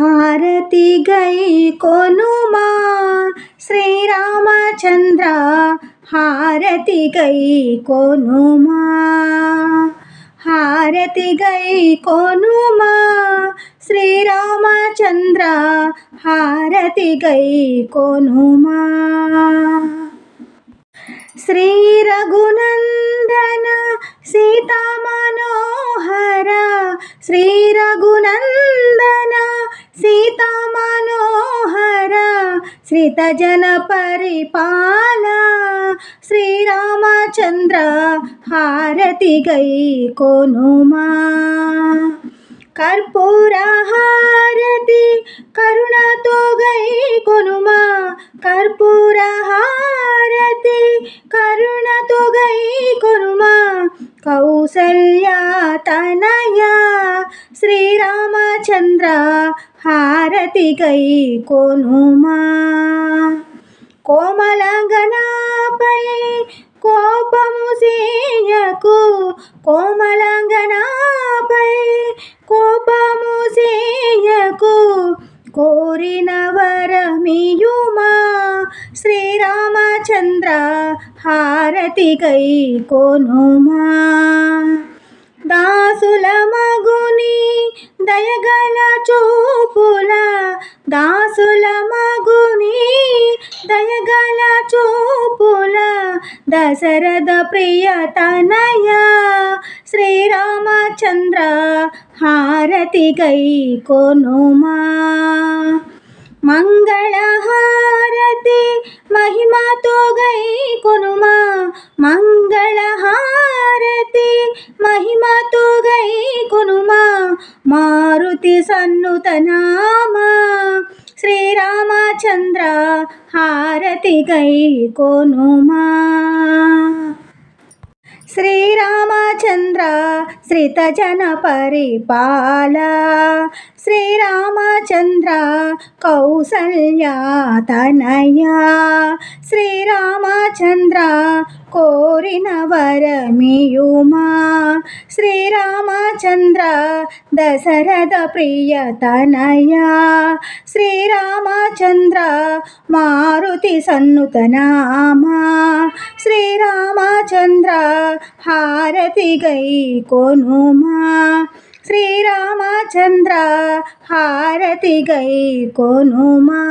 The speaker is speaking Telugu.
హారతి గై కొనుమా శ్రీరామచంద్ర, హారతి గై కొనుమా, హారతి గై కొనుమా శ్రీరామచంద్ర, హారతి గై కొనుమా. శ్రీ రఘునందన సీతా మనోహర, శ్రీ రఘునందన సీతా మనోహర, శ్రితజన పరిపాల శ్రీరామచంద్ర, హారతి గై కొనుమా. కర్పూర హారతి కరుణతో గై కొనుమా, కర్పూర హారతి కరుణతో గై కొనుమా, కౌసల్యా తనయ శ్రీరామచంద్ర, హారతి గై కొనుమా. కోమలంగనాపై కోపము చేయకు, కోమలంగనాపై కోపము చేయకు, కోరిన వరమియుమా శ్రీరామచంద్ర, హారతి గై కొనుమా. దాసుల మగుని దయగల చూపుల, దాసుల మగుని దయగల చూపుల, దశరథ ప్రియతనయ శ్రీరామచంద్ర, హారతి గై కొనుమా. మంగళహారతి మహిమతో గై కొనుమా, మంగళహారతి మహిమతో గై కొనుమా, మారుతి సన్నుత నామ శ్రీరామచంద్ర, హారతి గై కొనుమా. శ్రీరామచంద్ర శ్రితజన పరిపాల, శ్రీరామచంద్ర కౌసల్యా తనయ, శ్రీరామచంద్ర కోరిన వరమియుమా, శ్రీరామచంద్ర దశరథ ప్రియతనయ, శ్రీరామచంద్ర మారుతి సన్నుత నామ, శ్రీరామచంద్ర హారతి గై కొనుమా, శ్రీరామచంద్ర హారతి గై కొనుమా.